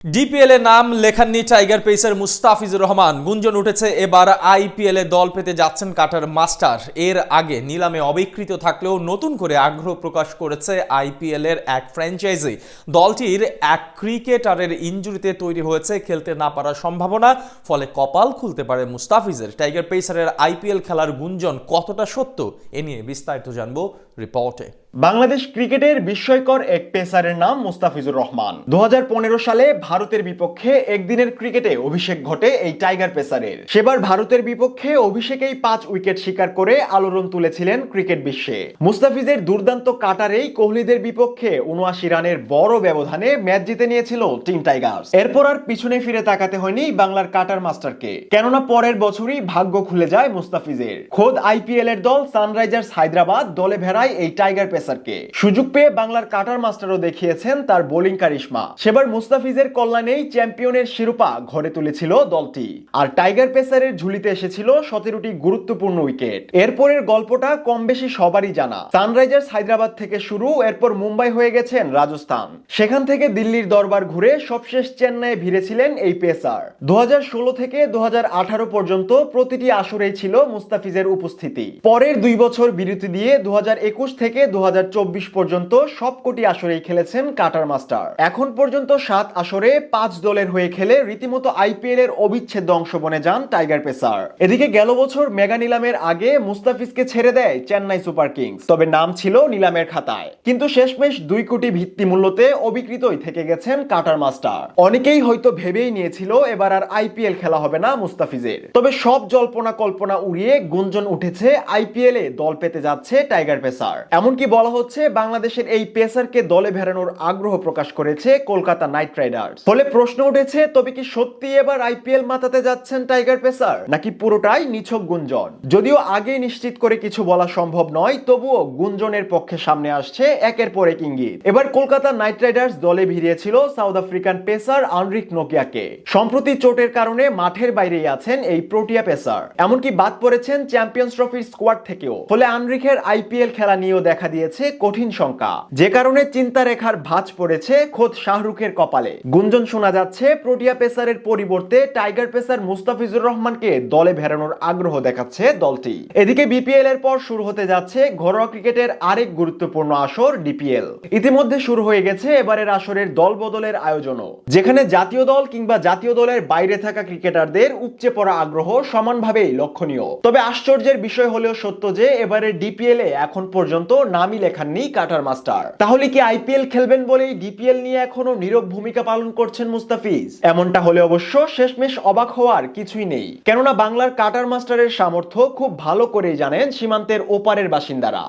DPL এ নাম লেখাননি tiger pacer Mustafizur Rahman. গুঞ্জন উঠেছে এবার আইপিএল এ দল পেতে যাচ্ছেন কাটার মাস্টার। এর আগে নিলামে অবিকৃত থাকলেও নতুন করে আগ্রহ প্রকাশ করেছে আইপিএল এর এক ফ্র্যাঞ্চাইজি। দলটির এক ক্রিকেটারের ইনজুরিতে তৈরি হয়েছে খেলতে না পারার সম্ভাবনা, ফলে কপাল খুলতে পারে মুস্তাফিজের। টাইগার পেসারের আইপিএল খেলার গুঞ্জন কতটা সত্য, এ নিয়ে বিস্তারিত জানবো রিপোর্টে। বাংলাদেশ ক্রিকেটের বিস্ময়কর এক পেসারের নাম মুস্তাফিজুর রহমান। 2015 সালে ভারতের বিপক্ষে একদিনের ক্রিকেটে অভিষেক ঘটে এই টাইগার পেসারের। সেবার ভারতের বিপক্ষে অভিষেকেই 5 উইকেট শিকার করে আলোড়ন তুলেছিলেন ক্রিকেট বিশ্বে। মুস্তাফিজের দুর্দান্ত কাটারেই কোহলিদের বিপক্ষে 79 রানের বড় ব্যবধানে ম্যাচ জিতে নিয়েছিল টিম টাইগার্স। এরপর আর পিছনে ফিরে তাকাতে হয়নি বাংলার কাটার মাস্টারকে, কেননা পরের বছরই ভাগ্য খুলে যায় মুস্তাফিজের। খোদ আইপিএল এর দল সানরাইজার্স হায়দ্রাবাদ দলে ভেড়ায় এই টাইগার পেসারকে। সুযোগ পেয়ে বাংলার কাটার মাস্টারও দেখিয়েছেন তার বোলিং কারিশমা। সেবার মুস্তাফিজের কল্যাণেই চ্যাম্পিয়নের শিরোপা ঘরে তুলেছিল দলটি। আর টাইগার পেসারের ঝুলিতে এসেছিল 17টি গুরুত্বপূর্ণ উইকেট। এরপরের গল্পটা কম বেশি সবারই জানা। সানরাইজার্স হায়দ্রাবাদ থেকে শুরু, এরপর মুম্বাই হয়ে গেছেন রাজস্থান, সেখান থেকে দিল্লির দরবার ঘুরে সবশেষ চেন্নাইয়ে ভিড়েছিলেন এই পেসার। 2016 থেকে 2018 পর্যন্ত প্রতিটি আসরেই ছিল মুস্তাফিজের উপস্থিতি। পরের 2 বছর বিরতি দিয়ে 2021 থেকে 2024 পর্যন্ত সবকটি আসরেই খেলেছেন কাটার মাস্টার। এখন পর্যন্ত 7 আসরে 5 দলের হয়ে খেলে রীতিমতো আইপিএল এর অবিচ্ছেদ্য অংশ বনে যান টাইগার পেসার। এদিকে গেল বছর মেগা নিলামের আগে মুস্তাফিজকে ছেড়ে দেয় চেন্নাই সুপার কিংস, তবে নাম ছিল নিলামের খাতায়। কিন্তু শেষমেশ 2 কোটি ভিত্তি মূল্যতে অবিকৃতই থেকে গেছেন কাটার মাস্টার। অনেকেই হয়তো ভেবেই নিয়েছিল এবার আর আইপিএল খেলা হবে না মুস্তাফিজের। তবে সব জল্পনা কল্পনা উড়িয়ে গুঞ্জন উঠেছে আইপিএল এ দল পেতে যাচ্ছে টাইগার পেসার। এমনকি বলা হচ্ছে বাংলাদেশের এই পেসারকে দলে ভেড়ানোর আগ্রহ প্রকাশ করেছে কলকাতা নাইট রাইডার্স। ফলে প্রশ্ন উঠেছে, তবে কি সত্যি এবার আইপিএল মাতাতে যাচ্ছেন টাইগার পেসার, নাকি পুরোটাই নিছক গুঞ্জন? যদিও আগে নিশ্চিত করে কিছু বলা সম্ভব নয়, তবুও গুঞ্জনের পক্ষে সামনে আসছে একের পর এক ইঙ্গিত। এবার কলকাতা নাইট রাইডার্স দলে ভিড়িয়েছিল সাউথ আফ্রিকান পেসার আনরিক নোকিয়াকে। সম্প্রতি চোটের কারণে মাঠের বাইরেই আছেন এই প্রোটিয়া পেসার, এমনকি বাদ পড়েছেন চ্যাম্পিয়ন্স ট্রফির স্কোয়াড থেকেও। ফলে আনরিকের আইপিএল খেলা নিয়েও দেখা দিয়েছে কঠিন শঙ্কা, যে কারণে চিন্তা রেখার ভাঁজ পড়েছে খোদ শাহরুখের কপালে। গুঞ্জন শোনা যাচ্ছে প্রোটিয়া পেসারের পরিবর্তে টাইগার পেসার মুস্তাফিজুর রহমানকে দলে ভেড়ানোর আগ্রহ দেখাচ্ছে দলটি। এদিকে বিপিএল এর পর শুরু হতে যাচ্ছে ঘরোয়া ক্রিকেটের আরেক গুরুত্বপূর্ণ আসর ডিপিএল। ইতিমধ্যে শুরু হয়ে গেছে এবারের আসরের দল বদলের আয়োজনও, যেখানে জাতীয় দল কিংবা জাতীয় দলের বাইরে থাকা ক্রিকেটারদের উপচে পড়া আগ্রহ সমানভাবেই লক্ষণীয়। তবে আশ্চর্যের বিষয় হলেও সত্য যে এবারের ডিপিএল এ এখন পর্যন্ত নামই লেখাননি কাটার মাস্টার। তাহলে কি আইপিএল খেলবেন বলেই ডিপিএল নিয়ে এখনো নীরব ভূমিকা পালন করছেন মুস্তাফিজ? এমনটা হলে অবশ্য শেষমেশ অবাক হওয়ার কিছুই নেই, কেননা বাংলার কাটার মাস্টারের সামর্থ্য খুব ভালো করেই জানেন সীমান্তের ওপারের বাসিন্দারা।